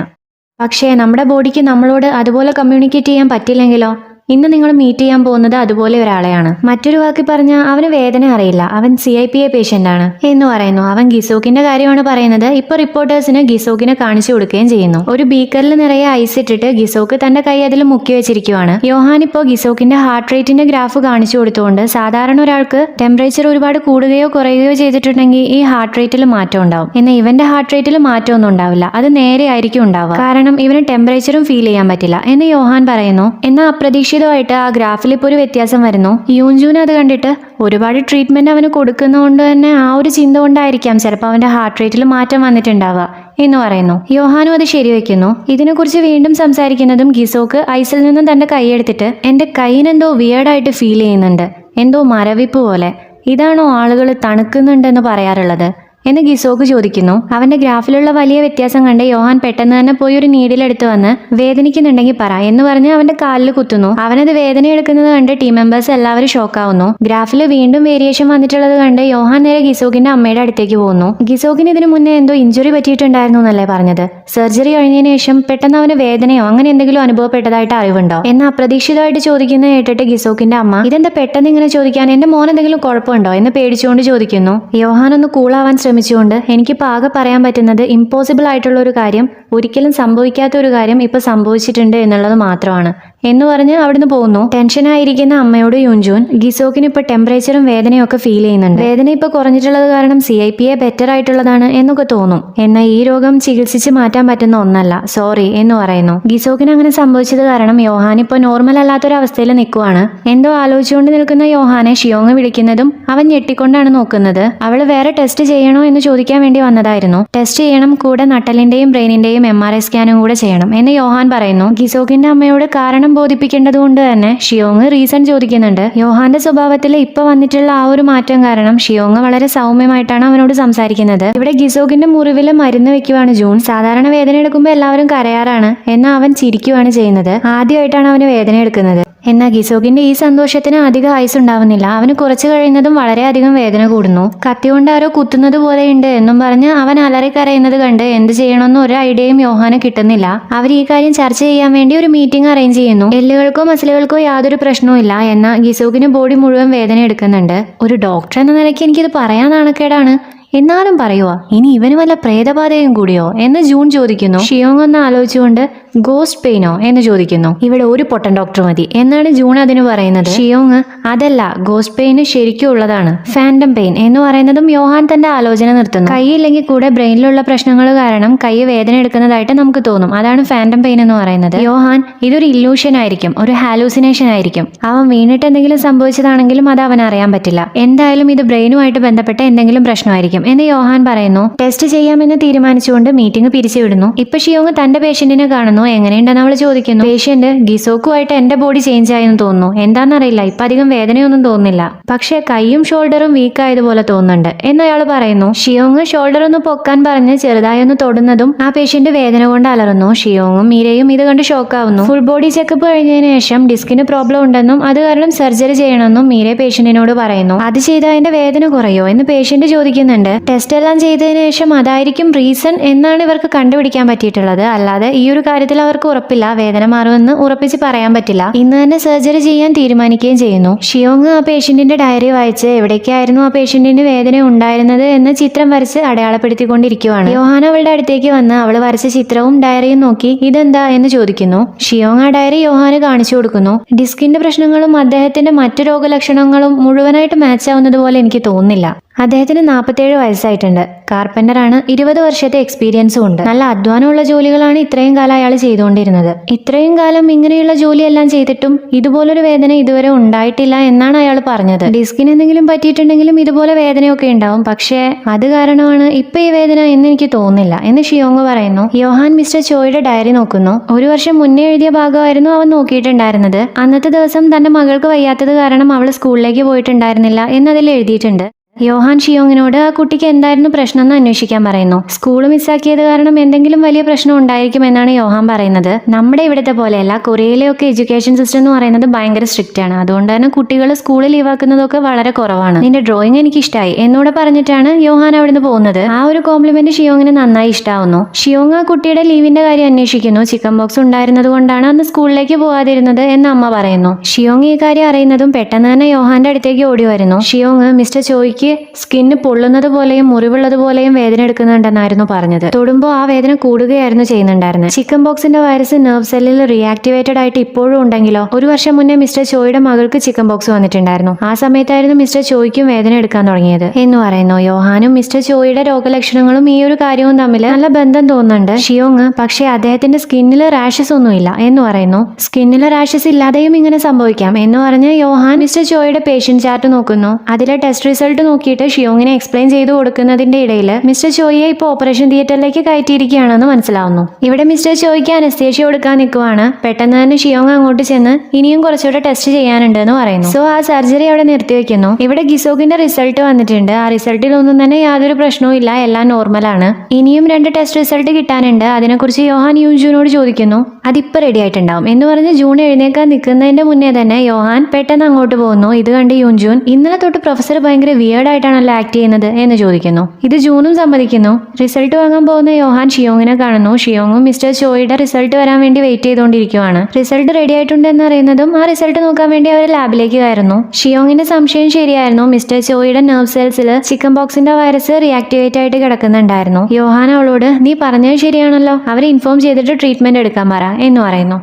പക്ഷേ നമ്മുടെ ബോഡിക്ക് നമ്മളോട് അതുപോലെ കമ്മ്യൂണിക്കേറ്റ് ചെയ്യാൻ പറ്റില്ലെങ്കിലോ? ഇന്ന് നിങ്ങൾ മീറ്റ് ചെയ്യാൻ പോകുന്നത് അതുപോലെ ഒരാളെയാണ്. മറ്റൊരു വാക്കി പറഞ്ഞാൽ അവന് വേദന അറിയില്ല, അവൻ CIPA പേഷ്യന്റ് ആണ് എന്ന് പറയുന്നു. അവൻ ഗിസോക്കിന്റെ കാര്യമാണ് പറയുന്നത്. ഇപ്പൊ റിപ്പോർട്ടേഴ്സിന് ഗിസോക്കിനെ കാണിച്ചു കൊടുക്കുകയും ചെയ്യുന്നു. ഒരു ബീക്കറിൽ നിറയെ ഐസ് ഇട്ടിട്ട് ഗിസോക്ക് തന്റെ കൈ അതിൽ മുക്കി വെച്ചിരിക്കുവാണ്. യോഹാൻ ഇപ്പോ ഗിസോക്കിന്റെ ഹാർട്ട് റേറ്റിന്റെ ഗ്രാഫ് കാണിച്ചു കൊടുത്തുകൊണ്ട് സാധാരണ ഒരാൾക്ക് ടെമ്പറേച്ചർ ഒരുപാട് കൂടുകയോ കുറയുകയോ ചെയ്തിട്ടുണ്ടെങ്കിൽ ഈ ഹാർട്ട് റേറ്റിൽ മാറ്റം ഉണ്ടാവും. എന്നാൽ ഇവന്റെ ഹാർട്ട് റേറ്റിൽ മാറ്റമൊന്നും ഉണ്ടാവില്ല, അത് നേരെ ആയിരിക്കും ഉണ്ടാവുക. കാരണം ഇവന് ടെമ്പറേച്ചറും ഫീൽ ചെയ്യാൻ പറ്റില്ല എന്ന് യോഹാൻ പറയുന്നു. എന്നാൽ അപ്രതീക്ഷിതമായിട്ട് ആ ഗ്രാഫിൽ ഇപ്പോൾ ഒരു വ്യത്യാസം വരുന്നു. യൂൻജൂന് അത് കണ്ടിട്ട് ഒരുപാട് ട്രീറ്റ്മെന്റ് അവന് കൊടുക്കുന്നതുകൊണ്ട് തന്നെ ആ ഒരു ചിന്ത കൊണ്ടായിരിക്കാം ചിലപ്പോൾ അവന്റെ ഹാർട്ട് റേറ്റിൽ മാറ്റം വന്നിട്ടുണ്ടാവുക എന്ന് പറയുന്നു. യോഹാനും അത് ശരിവെക്കുന്നു. ഇതിനെക്കുറിച്ച് വീണ്ടും സംസാരിക്കുന്നതും ഗിസോക്ക് ഐസിൽ നിന്നും തന്റെ കൈയെടുത്തിട്ട് എന്റെ കൈയിനെന്തോ വിയേർഡായിട്ട് ഫീൽ ചെയ്യുന്നുണ്ട്, എന്തോ മരവിപ്പ് പോലെ, ഇതാണോ ആളുകൾ തണുക്കുന്നുണ്ടെന്ന് പറയാറുള്ളത് എന്ന് ഗിസോക്ക് ചോദിക്കുന്നു. അവന്റെ ഗ്രാഫിലുള്ള വലിയ വ്യത്യാസം കണ്ട് യോഹാൻ പെട്ടെന്ന് തന്നെ പോയി ഒരു നീഡിലെടുത്ത് വന്ന് വേദനിക്കുന്നുണ്ടെങ്കിൽ പറ എന്ന് പറഞ്ഞ് അവന്റെ കാലിൽ കുത്തുന്നു. അവനത് വേദന എടുക്കുന്നത് കണ്ട് ടീം മെമ്പേഴ്സ് എല്ലാവരും ഷോക്കാവുന്നു. ഗ്രാഫിൽ വീണ്ടും വേരിയേഷൻ വന്നിട്ടുള്ളത് കണ്ട് യോഹാൻ നേരെ ഗിസോക്കിന്റെ അമ്മയുടെ അടുത്തേക്ക് പോകുന്നു. ഗിസോക്കിന് ഇതിനു മുന്നേ എന്തോ ഇഞ്ചുറി പറ്റിയിട്ടുണ്ടായിരുന്നു എന്നല്ലേ പറഞ്ഞത്. സർജറി കഴിഞ്ഞതിന് ശേഷം പെട്ടെന്ന് അവന് വേദനയോ അങ്ങനെ എന്തെങ്കിലും അനുഭവപ്പെട്ടതായിട്ട് അറിവുണ്ടോ എന്ന് അപ്രതീക്ഷിതമായിട്ട് ചോദിക്കുന്നത് കേട്ടിട്ട് ഗിസോക്കിന്റെ അമ്മ ഇതെന്താ പെട്ടെന്ന് ഇങ്ങനെ ചോദിക്കാൻ, എന്റെ മോൻ എന്തെങ്കിലും കുഴപ്പമുണ്ടോ എന്ന് പേടിച്ചുകൊണ്ട് ചോദിക്കുന്നു. യോഹാൻ ഒന്ന് കൂളാവാൻ ശ്രമിച്ചുകൊണ്ട് എനിക്കിപ്പോൾ ആകെ പറയാൻ പറ്റുന്നത് ഇമ്പോസിബിൾ ആയിട്ടുള്ള ഒരു കാര്യം, ഒരിക്കലും സംഭവിക്കാത്ത ഒരു കാര്യം ഇപ്പൊ സംഭവിച്ചിട്ടുണ്ട് എന്നുള്ളത് മാത്രമാണ് എന്ന് പറഞ്ഞ് അവിടുന്ന് പോകുന്നു. ടെൻഷനായിരിക്കുന്ന അമ്മയോട് യൂൻജൂൻ ഗിസോക്കിന് ഇപ്പൊ ടെമ്പറേച്ചറും വേദനയും ഒക്കെ ഫീൽ ചെയ്യുന്നുണ്ട്. വേദന ഇപ്പൊ കുറഞ്ഞിട്ടുള്ളത് കാരണം CIPA ബെറ്റർ ആയിട്ടുള്ളതാണ് എന്നൊക്കെ തോന്നും. എന്നാൽ ഈ രോഗം ചികിത്സിച്ച് മാറ്റാൻ പറ്റുന്ന ഒന്നല്ല, സോറി എന്ന് പറയുന്നു. ഗിസോക്കിന് അങ്ങനെ സംഭവിച്ചത് കാരണം യോഹാൻ ഇപ്പൊ നോർമൽ അല്ലാത്തൊരവസ്ഥയിൽ നിൽക്കുവാണ്. എന്തോ ആലോചിച്ചുകൊണ്ട് നിൽക്കുന്ന യോഹാനെ ഷിയോങ് വിളിക്കുന്നതും അവൻ ഞെട്ടിക്കൊണ്ടാണ് നോക്കുന്നത്. അവള് വേറെ ടെസ്റ്റ് ചെയ്യണോ എന്ന് ചോദിക്കാൻ വേണ്ടി വന്നതായിരുന്നു. ടെസ്റ്റ് ചെയ്യണം, കൂടെ നട്ടലിന്റെയും ബ്രെയിനിന്റെയും MRI സ്കാനും കൂടെ ചെയ്യണം എന്ന് യോഹാൻ പറയുന്നു. ഗിസോക്കിന്റെ അമ്മയോട് കാരണം ബോധിപ്പിക്കേണ്ടത് കൊണ്ട് തന്നെ ഷിയോങ് റീസൺ ചോദിക്കുന്നുണ്ട്. യോഹാന്റെ സ്വഭാവത്തിൽ ഇപ്പൊ വന്നിട്ടുള്ള ആ ഒരു മാറ്റം കാരണം ഷിയോങ് വളരെ സൗമ്യമായിട്ടാണ് അവനോട് സംസാരിക്കുന്നത്. ഇവിടെ ഗിസോക്കിന്റെ മുറിവിൽ മരുന്ന് വെക്കുവാണ് ജൂൺ. സാധാരണ വേദന എടുക്കുമ്പോൾ എല്ലാവരും കരയാറാണ്, എന്നാൽ അവൻ ചിരിക്കുവാണ് ചെയ്യുന്നത്. ആദ്യമായിട്ടാണ് അവന് വേദന എടുക്കുന്നത്. എന്നാൽ ഗിസോക്കിന്റെ ഈ സന്തോഷത്തിന് അധികം ആയുസ് ഉണ്ടാവുന്നില്ല. അവന് കുറച്ച് കഴിയുന്നതും വളരെയധികം വേദന കൂടുന്നു. കത്തി കൊണ്ട് ആരോ കുത്തുന്നത് പോലെയുണ്ട് എന്നും പറഞ്ഞ് അവൻ അലറി കരയുന്നത് കണ്ട് എന്ത് ചെയ്യണമെന്ന് ഒരു ഐഡിയയും യോഹാന് കിട്ടുന്നില്ല. അവർ ഈ കാര്യം ചർച്ച ചെയ്യാൻ വേണ്ടി ഒരു മീറ്റിംഗ് അറേഞ്ച് ചെയ്യുന്നു. എല്ലുകൾക്കോ മസിലുകൾക്കോ യാതൊരു പ്രശ്നവും ഇല്ല, എന്നാൽ ഗിസോക്കിന് ബോഡി മുഴുവൻ വേദന എടുക്കുന്നുണ്ട്. ഒരു ഡോക്ടർ എന്ന നിലയ്ക്ക് എനിക്കിത് പറയാൻ നാണക്കേടാണ്, എന്നാലും പറയുവാ ഇനി ഇവന് വല്ല പ്രേതബാധയും കൂടിയോ എന്ന് ജൂൺ ചോദിക്കുന്നു. ഷിയോങ് ഒന്ന് ആലോചിച്ചുകൊണ്ട് ഗോസ്റ്റ് പെയിനോ എന്ന് ചോദിക്കുന്നു. ഇവിടെ ഒരു പൊട്ടൻ ഡോക്ടർ മതി എന്നാണ് ജൂൺ അതിന് പറയുന്നത്. ഷിയോങ് അതല്ല, ഗോസ്റ്റ് പെയിന് ശരിക്കും ഉള്ളതാണ്, ഫാൻഡം പെയിൻ എന്ന് പറയുന്നതും യോഹാൻ തന്റെ ആലോചന നിർത്തുന്നു. കൈയില്ലെങ്കിൽ കൂടെ ബ്രെയിനിലുള്ള പ്രശ്നങ്ങൾ കാരണം കൈ വേദന എടുക്കുന്നതായിട്ട് നമുക്ക് തോന്നും, അതാണ് ഫാൻഡം പെയിൻ എന്ന് പറയുന്നത്. യോഹാൻ ഇതൊരു ഇല്യൂഷൻ ആയിരിക്കും, ഒരു ഹാലൂസിനേഷൻ ആയിരിക്കും, അവൻ വീണിട്ട് എന്തെങ്കിലും സംഭവിച്ചതാണെങ്കിലും അത് അവൻ അറിയാൻ പറ്റില്ല, എന്തായാലും ഇത് ബ്രെയിനുമായിട്ട് ബന്ധപ്പെട്ട എന്തെങ്കിലും പ്രശ്നമായിരിക്കും എന്ന് യോഹാൻ പറയുന്നു. ടെസ്റ്റ് ചെയ്യാമെന്ന് തീരുമാനിച്ചുകൊണ്ട് മീറ്റിംഗ് പിരിച്ചുവിടുന്നു. ഇപ്പൊ ഷിയോങ് തന്റെ പേഷ്യന്റിനെ കാണുന്നു. എങ്ങനെയുണ്ടെന്ന് അവൾ ചോദിക്കുന്നു. പേഷ്യന്റ് ഗിസോക്കുമായിട്ട് എന്റെ ബോഡി ചേഞ്ച് ആയെന്ന് തോന്നുന്നു, എന്താണെന്നറിയില്ല, ഇപ്പൊ അധികം വേദനയൊന്നും തോന്നുന്നില്ല, പക്ഷെ കൈയും ഷോൾഡറും വീക്ക് ആയതുപോലെ തോന്നുന്നുണ്ട് എന്ന് അയാൾ പറയുന്നു. ഷിയോങ് ഷോൾഡർ ഒന്ന് പൊക്കാൻ പറഞ്ഞ് ചെറുതായി ഒന്ന് തൊടുന്നതും ആ പേഷ്യന്റ് വേദന കൊണ്ട് അലറുന്നു. ഷിയോങ്ങും മീരയും ഇത് കണ്ട് ഷോക്കാവുന്നു. ഫുൾ ബോഡി ചെക്കപ്പ് കഴിഞ്ഞതിന് ശേഷം ഡിസ്കിന് പ്രോബ്ലം ഉണ്ടെന്നും അത് കാരണം സർജറി ചെയ്യണമെന്നും മീര പേഷ്യന്റിനോട് പറയുന്നു. അത് ചെയ്താൽ അതിന്റെ വേദന കുറയോ എന്ന് പേഷ്യന്റ് ചോദിക്കുന്നുണ്ട്. ടെസ്റ്റ് എല്ലാം ചെയ്തതിനു ശേഷം അതായിരിക്കും റീസൺ എന്നാണ് ഇവർക്ക് കണ്ടുപിടിക്കാൻ പറ്റിയിട്ടുള്ളത്. അല്ലാതെ ഈ ഒരു കാര്യത്തിൽ അവർക്ക് ഉറപ്പില്ല, വേദന മാറുമെന്ന് ഉറപ്പിച്ച് പറയാൻ പറ്റില്ല. ഇന്ന് തന്നെ സർജറി ചെയ്യാൻ തീരുമാനിക്കുകയും ചെയ്യുന്നു. ഷിയോങ് ആ പേഷ്യന്റിന്റെ ഡയറി വായിച്ച് എവിടേക്കായിരുന്നു ആ പേഷ്യന്റിന് വേദന ഉണ്ടായിരുന്നത് എന്ന് ചിത്രം വരച്ച് അടയാളപ്പെടുത്തിക്കൊണ്ടിരിക്കുവാണ്. യോഹാൻ അവളുടെ അടുത്തേക്ക് വന്ന് അവൾ വരച്ച ചിത്രവും ഡയറിയും നോക്കി ഇതെന്താ എന്ന് ചോദിക്കുന്നു. ഷിയോങ് ആ ഡയറി യോഹാന് കാണിച്ചു കൊടുക്കുന്നു. ഡിസ്കിന്റെ പ്രശ്നങ്ങളും അദ്ദേഹത്തിന്റെ മറ്റു രോഗലക്ഷണങ്ങളും മുഴുവനായിട്ട് മാച്ച് ആവുന്നത് പോലെ എനിക്ക് തോന്നുന്നില്ല. അദ്ദേഹത്തിന് 47 വയസ്സായിട്ടുണ്ട്. കാർപ്പൻ്ററാണ്. 20 വർഷത്തെ എക്സ്പീരിയൻസും ഉണ്ട്. നല്ല അധ്വാനമുള്ള ജോലികളാണ് ഇത്രയും കാലം അയാൾ ചെയ്തുകൊണ്ടിരുന്നത്. ഇത്രയും കാലം ഇങ്ങനെയുള്ള ജോലിയെല്ലാം ചെയ്തിട്ടും ഇതുപോലൊരു വേദന ഇതുവരെ ഉണ്ടായിട്ടില്ല എന്നാണ് അയാൾ പറഞ്ഞത്. ഡിസ്കിന് എന്തെങ്കിലും പറ്റിയിട്ടുണ്ടെങ്കിലും ഇതുപോലെ വേദനയൊക്കെ ഉണ്ടാവും, പക്ഷേ അത് കാരണമാണ് ഇപ്പൊ ഈ വേദന എന്ന് എനിക്ക് തോന്നുന്നില്ല എന്ന് ഷിയോങ് പറയുന്നു. യോഹാൻ മിസ്റ്റർ ചോയുടെ ഡയറി നോക്കുന്നു. 1 വർഷം മുന്നേ എഴുതിയ ഭാഗമായിരുന്നു അവൻ നോക്കിയിട്ടുണ്ടായിരുന്നത്. അന്നത്തെ ദിവസം തന്റെ മകൾക്ക് വയ്യാത്തത് കാരണം അവൾ സ്കൂളിലേക്ക് പോയിട്ടുണ്ടായിരുന്നില്ല എന്നതിൽ എഴുതിയിട്ടുണ്ട്. യോഹാൻ ഷിയോങ്ങിനോട് ആ കുട്ടിക്ക് എന്തായിരുന്നു പ്രശ്നം എന്ന് അന്വേഷിക്കാൻ പറയുന്നു. സ്കൂൾ മിസ്സാക്കിയത് കാരണം എന്തെങ്കിലും വലിയ പ്രശ്നം ഉണ്ടായിരിക്കും എന്നാണ് യോഹാൻ പറയുന്നത്. നമ്മുടെ ഇവിടുത്തെ പോലെയല്ല, കൊറിയയിലെയൊക്കെ എഡ്യൂക്കേഷൻ സിസ്റ്റം എന്ന് പറയുന്നത് ഭയങ്കര സ്ട്രിക്റ്റ് ആണ്. അതുകൊണ്ട് തന്നെ കുട്ടികൾ സ്കൂളിൽ ലീവാക്കുന്നതൊക്കെ വളരെ കുറവാണ്. നിന്റെ ഡ്രോയിങ് എനിക്ക് ഇഷ്ടമായി എന്നോട് പറഞ്ഞിട്ടാണ് യോഹാൻ അവിടുന്ന് പോകുന്നത്. ആ ഒരു കോംപ്ലിമെന്റ് ഷിയോങ്ങിന് നന്നായി ഇഷ്ടാവുന്നു. ഷിയോങ് ആ കുട്ടിയുടെ ലീവിന്റെ കാര്യം അന്വേഷിക്കുന്നു. ചിക്കൻ ബോക്സ് ഉണ്ടായിരുന്നത് കൊണ്ടാണ് അന്ന് സ്കൂളിലേക്ക് പോകാതിരുന്നത് എന്ന് അമ്മ പറയുന്നു. ഷിയോങ് ഈ കാര്യം അറിയുന്നതും പെട്ടെന്ന് തന്നെ യോഹാന്റെ അടുത്തേക്ക് ഓടി വരുന്നു. ഷിയോങ് മിസ്റ്റർ ചോയ്ക്ക് സ്കിന്ന് പൊള്ളുന്നത് പോലെയും മുറിവുള്ളത് പോലെയും വേദന എടുക്കുന്നുണ്ടെന്നായിരുന്നു പറഞ്ഞത്. തൊടുമ്പോൾ ആ വേദന കൂടുകയായിരുന്നു ചെയ്യുന്നുണ്ടായിരുന്നത്. ചിക്കൻ ബോക്സിന്റെ വൈറസ് നെർവ് സെല്ലിൽ റിയാക്ടിവേറ്റഡ് ആയിട്ട് ഇപ്പോഴും ഉണ്ടെങ്കിലോ? 1 വർഷം മുന്നേ മിസ്റ്റർ ചോയുടെ മകൾക്ക് ചിക്കൻ ബോക്സ് വന്നിട്ടുണ്ടായിരുന്നു. ആ സമയത്തായിരുന്നു മിസ്റ്റർ ചോയ്ക്കും വേദന എടുക്കാൻ തുടങ്ങിയത് എന്ന് പറയുന്നു. യോഹാനും മിസ്റ്റർ ചോയുടെ രോഗലക്ഷണങ്ങളും ഈ ഒരു കാര്യവും തമ്മിൽ നല്ല ബന്ധം തോന്നുന്നുണ്ട് ഷിയോങ്. പക്ഷേ അദ്ദേഹത്തിന്റെ സ്കിന്നിൽ റാഷസ് ഒന്നുമില്ല എന്ന് പറയുന്നു. സ്കിന്നിലെ റാഷസ് ഇല്ലാതെയും ഇങ്ങനെ സംഭവിക്കാം എന്ന് പറഞ്ഞ് യോഹാൻ മിസ്റ്റർ ചോയുടെ പേഷ്യന്റ് ചാർട്ട് നോക്കുന്നു. അതിലെ ടെസ്റ്റ് റിസൾട്ട് നോക്കിയിട്ട് ഷിയോങ്ങിനെ എക്സ്പ്ലെയിൻ ചെയ്തു കൊടുക്കുന്നതിന്റെ ഇടയിൽ മിസ്റ്റർ ചോയെ ഇപ്പോൾ ഓപ്പറേഷൻ തിയേറ്ററിലേക്ക് കയറ്റിയിരിക്കുകയാണെന്ന് മനസ്സിലാവുന്നു. ഇവിടെ മിസ്റ്റർ ചോയ്ക്ക് അനസ്തേഷ്യ കൊടുക്കാൻ നിൽക്കുവാണ്. പെട്ടെന്ന് തന്നെ ഷിയോങ് അങ്ങോട്ട് ചെന്ന് ഇനിയും കുറച്ചുകൂടെ ടെസ്റ്റ് ചെയ്യാനുണ്ട് എന്ന് പറയുന്നു. സോ ആ സർജറി അവിടെ നിർത്തിവെക്കുന്നു. ഇവിടെ ഗിസോക്കിന്റെ റിസൾട്ട് വന്നിട്ടുണ്ട്. ആ റിസൾട്ടിൽ ഒന്നും തന്നെ യാതൊരു പ്രശ്നവും ഇല്ല, എല്ലാം നോർമലാണ്. ഇനിയും 2 ടെസ്റ്റ് റിസൾട്ട് കിട്ടാനുണ്ട്. അതിനെക്കുറിച്ച് യോഹാൻ യൂൻജൂനോട് ചോദിക്കുന്നു. അതിപ്പോൾ റെഡി ആയിട്ടുണ്ടാവും എന്ന് പറഞ്ഞ് ജൂൺ എഴുന്നേക്കാൻ നിൽക്കുന്നതിന്റെ മുന്നേ തന്നെ യോഹാൻ പെട്ടെന്ന് അങ്ങോട്ട് പോകുന്നു. ഇത് കണ്ട് യൂൻജൂൻ ഇന്നലെ തൊട്ട് പ്രൊഫസർ ഭയങ്കര വിയേർഡായിട്ടാണല്ലോ ആക്ട് ചെയ്യുന്നത് എന്ന് ചോദിക്കുന്നു. ഇത് ജൂണും സമ്മതിക്കുന്നു. റിസൾട്ട് വാങ്ങാൻ പോകുന്ന യോഹാൻ ഷിയോങ്ങിനെ കാണുന്നു. ഷിയോങ്ങും മിസ്റ്റർ ചോയുടെ റിസൾട്ട് വരാൻ വേണ്ടി വെയിറ്റ് ചെയ്തുകൊണ്ടിരിക്കുവാണ്. റിസൾട്ട് റെഡി ആയിട്ടുണ്ട് എന്നറിയുന്നതും ആ റിസൾട്ട് നോക്കാൻ വേണ്ടി അവർ ലാബിലേക്ക് കയറുന്നു. ഷിയോങ്ങിന്റെ സംശയം ശരിയായിരുന്നു. മിസ്റ്റർ ചോയുടെ നെർവ് സെൽസിൽ ചിക്കൻ ബോക്സിന്റെ വൈറസ് റിയാക്ടിവേറ്റ് ആയിട്ട് കിടക്കുന്നുണ്ടായിരുന്നു. യോഹാൻ അവളോട് നീ പറഞ്ഞത് ശരിയാണല്ലോ, അവരെ ഇൻഫോം ചെയ്തിട്ട് ട്രീറ്റ്മെന്റ് എടുക്കാൻ പറ എന്ന് പറയുന്നു.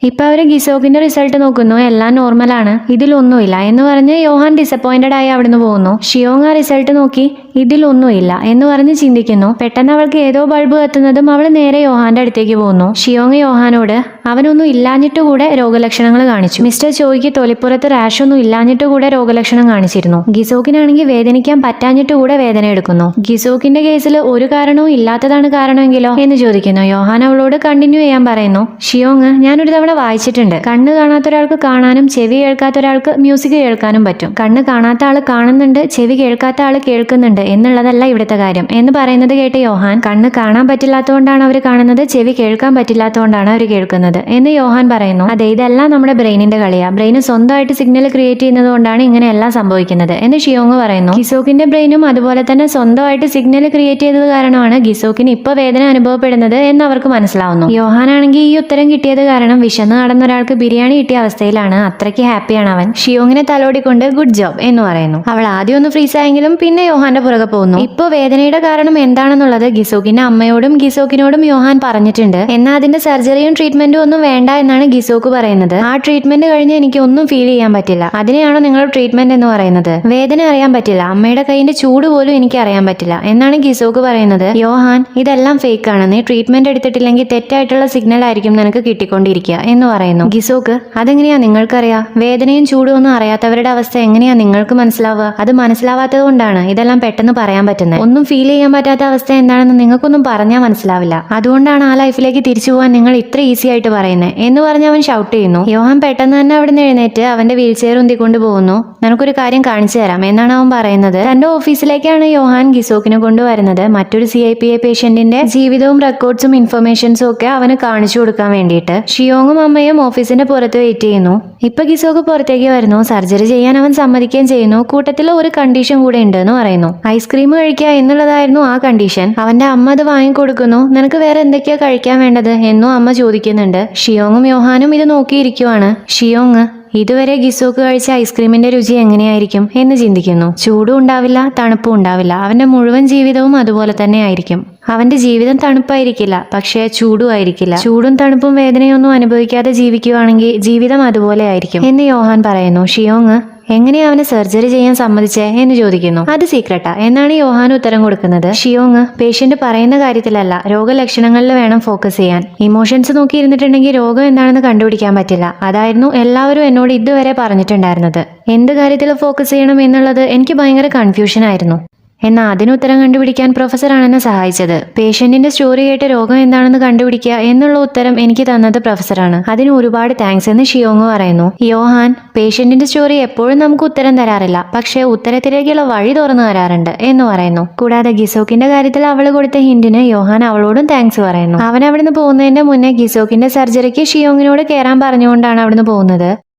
ഇപ്പൊ അവര് ഗിസോക്കിന്റെ റിസൾട്ട് നോക്കുന്നു. എല്ലാം നോർമലാണ്, ഇതിലൊന്നുമില്ല എന്ന് പറഞ്ഞ് യോഹാൻ ഡിസപ്പോയിന്റഡ് ആയി അവിടുന്ന് പോകുന്നു. ഷിയോങ് ആ റിസൾട്ട് നോക്കി ഇതിലൊന്നുമില്ല എന്ന് പറഞ്ഞ് ചിന്തിക്കുന്നു. പെട്ടെന്ന് അവൾക്ക് ഏതോ ബൾബ് കത്തുന്നതും അവൾ നേരെ യോഹാന്റെ അടുത്തേക്ക് പോകുന്നു. ഷിയോങ് യോഹാനോട് അവനൊന്നും ഇല്ലാഞ്ഞിട്ട് കൂടെ രോഗലക്ഷണങ്ങൾ കാണിച്ചു. മിസ്റ്റർ ചോയ്ക്ക് തൊലിപ്പുറത്ത് റാഷ് ഒന്നും ഇല്ലാഞ്ഞിട്ട് കൂടെ രോഗലക്ഷണം കാണിച്ചിരുന്നു. ഗിസോക്കിനാണെങ്കിൽ വേദനിക്കാൻ പറ്റാഞ്ഞിട്ട് കൂടെ വേദന എടുക്കുന്നു. ഗിസോക്കിന്റെ കേസിൽ ഒരു കാരണവും ഇല്ലാത്തതാണ് കാരണമെങ്കിലോ എന്ന് ചോദിക്കുന്നു. യോഹാൻ അവളോട് കണ്ടിന്യൂ ചെയ്യാൻ പറയുന്നു. ഷിയോങ് ഞാനൊരു തവണ വായിച്ചിട്ടുണ്ട്, കണ്ണ് കാണാത്ത ഒരാൾക്ക് കാണാനും ചെവി കേൾക്കാത്ത ഒരാൾക്ക് മ്യൂസിക് കേൾക്കാനും പറ്റും. കണ്ണ് കാണാത്ത ആള് കാണുന്നുണ്ട്, ചെവി കേൾക്കാത്ത ആള് കേൾക്കുന്നുണ്ട് എന്നുള്ളതല്ല ഇവിടുത്തെ കാര്യം എന്ന് പറയുന്നത് കേട്ട് യോഹാൻ കണ്ണ് കാണാൻ പറ്റില്ലാത്തതുകൊണ്ടാണ് അവർ കാണുന്നത്, ചെവി കേൾക്കാൻ പറ്റില്ലാത്തതുകൊണ്ടാണ് അവർ കേൾക്കുന്നത് എന്ന് യോഹാൻ പറയുന്നു. അതെ, ഇതെല്ലാം നമ്മുടെ ബ്രെയിനിന്റെ കളിയാ. ബ്രെയിന് സ്വന്തമായിട്ട് സിഗ്നൽ ക്രിയേറ്റ് ചെയ്യുന്നത് കൊണ്ടാണ് ഇങ്ങനെയെല്ലാം സംഭവിക്കുന്നത് എന്ന് ഷിയോങ് പറയുന്നു. ഗിസോക്കിന്റെ ബ്രെയിനും അതുപോലെ തന്നെ സ്വന്തമായിട്ട് സിഗ്നൽ ക്രിയേറ്റ് ചെയ്തത് കാരണമാണ് ഗിസോക്കിന് ഇപ്പൊ വേദന അനുഭവപ്പെടുന്നത് എന്ന് അവർക്ക് മനസ്സിലാവുന്നു. യോഹാനാണെങ്കിൽ ഈ ഉത്തരം കിട്ടിയത് കാരണം വിശന്ന് നടന്ന ഒരാൾക്ക് ബിരിയാണി കിട്ടിയ അവസ്ഥയിലാണ്. അത്രയ്ക്ക് ഹാപ്പിയാണ് അവൻ. ഷിയോങ്ങിനെ തലോടിക്കൊണ്ട് ഗുഡ് ജോബ് എന്ന് പറയുന്നു. അവൾ ആദ്യം ഒന്ന് ഫ്രീസ് ആയെങ്കിലും പിന്നെ യോഹാന്റെ പുറകെ പോകുന്നു. ഇപ്പൊ വേദനയുടെ കാരണം എന്താണെന്നുള്ളത് ഗിസോക്കിന്റെ അമ്മയോടും ഗിസോക്കിനോടും യോഹാൻ പറഞ്ഞിട്ടുണ്ട്. എന്നാൽ അതിന്റെ സർജറിയും ട്രീറ്റ്മെന്റും ഒന്നും വേണ്ട എന്നാണ് ഗിസോക്ക് പറയുന്നത്. ആ ട്രീറ്റ്മെന്റ് കഴിഞ്ഞ് എനിക്ക് ഒന്നും ഫീൽ ചെയ്യാൻ പറ്റില്ല, അതിനെയാണോ നിങ്ങൾ ട്രീറ്റ്മെന്റ് എന്ന് പറയുന്നത്? വേദന അറിയാൻ പറ്റില്ല, അമ്മയുടെ കൈയിന്റെ ചൂട് പോലും എനിക്ക് അറിയാൻ പറ്റില്ല എന്നാണ് ഗിസോക്ക് പറയുന്നത്. യോഹാൻ ഇതെല്ലാം ഫേക്ക് ആണ്, നീ ട്രീറ്റ്മെന്റ് എടുത്തിട്ടില്ലെങ്കിൽ തെറ്റായിട്ടുള്ള സിഗ്നൽ ആയിരിക്കും നിനക്ക് കിട്ടിക്കൊണ്ടിരിക്കുക എന്ന് പറയുന്നു. ഗിസോക്ക് അതെങ്ങനെയാ നിങ്ങൾക്കറിയാം? വേദനയും ചൂടും ഒന്നും അറിയാത്തവരുടെ അവസ്ഥ എങ്ങനെയാ നിങ്ങൾക്ക് മനസ്സിലാവുക? അത് മനസ്സിലാവാത്തത് കൊണ്ടാണ് ഇതെല്ലാം പെട്ടെന്ന് പറയാൻ പറ്റുന്നത്. ഒന്നും ഫീൽ ചെയ്യാൻ പറ്റാത്ത അവസ്ഥ എന്താണെന്ന് നിങ്ങൾക്കൊന്നും പറഞ്ഞാൽ മനസ്സിലാവില്ല. അതുകൊണ്ടാണ് ആ ലൈഫിലേക്ക് തിരിച്ചു പോകാൻ നിങ്ങൾ ഇത്ര ഈസി ആയിട്ട് പറയുന്നത് എന്ന് പറഞ്ഞ് അവൻ ഷൗട്ട് ചെയ്യുന്നു. യോഹാൻ പെട്ടെന്ന് തന്നെ അവിടുന്ന് എഴുന്നേറ്റ് അവന്റെ വീൽ ചെയർ ഉന്തിക്കൊണ്ട് പോകുന്നു. നിനക്കൊരു കാര്യം കാണിച്ചു തരാം എന്നാണ് അവൻ പറയുന്നത്. തന്റെ ഓഫീസിലേക്കാണ് യോഹാൻ ഗിസോക്കിനെ കൊണ്ടുവരുന്നത്. മറ്റൊരു CIPA പേഷ്യന്റിന്റെ ജീവിതവും റെക്കോർഡ്സും ഇൻഫർമേഷൻസും ഒക്കെ അവന് കാണിച്ചു കൊടുക്കാൻ വേണ്ടിയിട്ട്. ഷിയോങ്ങും അമ്മയും ഓഫീസിന്റെ പുറത്ത് വെയിറ്റ് ചെയ്യുന്നു. ഇപ്പൊ ഗിസോക്ക് പുറത്തേക്ക് വരുന്നു. സർജറി ചെയ്യാൻ അവൻ സമ്മതിക്കുകയും ചെയ്യുന്നു. കൂട്ടത്തിൽ ഒരു കണ്ടീഷൻ കൂടെ ഉണ്ട് എന്ന് പറയുന്നു. ഐസ്ക്രീം കഴിക്കുക എന്നുള്ളതായിരുന്നു ആ കണ്ടീഷൻ. അവന്റെ അമ്മ അത് വാങ്ങിക്കൊടുക്കുന്നു. നിനക്ക് വേറെ എന്തൊക്കെയാ കഴിക്കാൻ വേണ്ടത് എന്നും അമ്മ ചോദിക്കുന്നുണ്ട്. ഷിയോങ്ങും യോഹാനും ഇത് നോക്കിയിരിക്കുവാണ്. ഷിയോങ് ഇതുവരെ ഗിസോക്ക് കഴിച്ച ഐസ്ക്രീമിന്റെ രുചി എങ്ങനെയായിരിക്കും എന്ന് ചിന്തിക്കുന്നു. ചൂടും ഉണ്ടാവില്ല, തണുപ്പും ഉണ്ടാവില്ല. അവന്റെ മുഴുവൻ ജീവിതവും അതുപോലെ തന്നെ ആയിരിക്കും. അവന്റെ ജീവിതം തണുപ്പായിരിക്കില്ല, പക്ഷേ ചൂടും ആയിരിക്കില്ല. ചൂടും തണുപ്പും വേദനയൊന്നും അനുഭവിക്കാതെ ജീവിക്കുകയാണെങ്കിൽ ജീവിതം അതുപോലെ ആയിരിക്കും എന്ന് യോഹാൻ പറയുന്നു. ഷിയോങ് എങ്ങനെയാ അവന് സർജറി ചെയ്യാൻ സമ്മതിച്ചേ എന്ന് ചോദിക്കുന്നു. അത് സീക്രട്ടാ എന്നാണ് യോഹാൻ ഉത്തരം കൊടുക്കുന്നത്. ഷിയോങ് പേഷ്യന്റ് പറയുന്ന കാര്യത്തിലല്ല രോഗലക്ഷണങ്ങളിൽ വേണം ഫോക്കസ് ചെയ്യാൻ. ഇമോഷൻസ് നോക്കി ഇരുന്നിട്ടുണ്ടെങ്കിൽ രോഗം എന്താണെന്ന് കണ്ടുപിടിക്കാൻ പറ്റില്ല. അതായിരുന്നു എല്ലാവരും എന്നോട് ഇതുവരെ പറഞ്ഞിട്ടുണ്ടായിരുന്നത്. എന്ത് കാര്യത്തിൽ ഫോക്കസ് ചെയ്യണം എന്നുള്ളത് എനിക്ക് ഭയങ്കര കൺഫ്യൂഷൻ ആയിരുന്നു. എന്നാൽ അതിനുത്തരം കണ്ടുപിടിക്കാൻ പ്രൊഫസറാണ് എന്നെ സഹായിച്ചത്. പേഷ്യന്റിന്റെ സ്റ്റോറി കേട്ട് രോഗം എന്താണെന്ന് കണ്ടുപിടിക്കുക എന്നുള്ള ഉത്തരം എനിക്ക് തന്നത് പ്രൊഫസറാണ്. അതിന് ഒരുപാട് താങ്ക്സ് എന്ന് ഷിയോങ് പറയുന്നു. യോഹാൻ പേഷ്യന്റിന്റെ സ്റ്റോറി എപ്പോഴും നമുക്ക് ഉത്തരം തരാറില്ല, പക്ഷേ ഉത്തരത്തിലേക്കുള്ള വഴി തുറന്നു തരാറുണ്ട് എന്ന് പറയുന്നു. കൂടാതെ ഗിസോക്കിന്റെ കാര്യത്തിൽ അവള് കൊടുത്ത ഹിന്റിന് യോഹാൻ അവളോടും താങ്ക്സ് പറയുന്നു. അവൻ അവിടുന്ന് പോകുന്നതിന്റെ മുന്നേ ഗിസോക്കിന്റെ സർജറിക്ക് ഷിയോങ്ങിനോട് കയറാൻ പറഞ്ഞുകൊണ്ടാണ് അവിടുന്ന് പോകുന്നത്.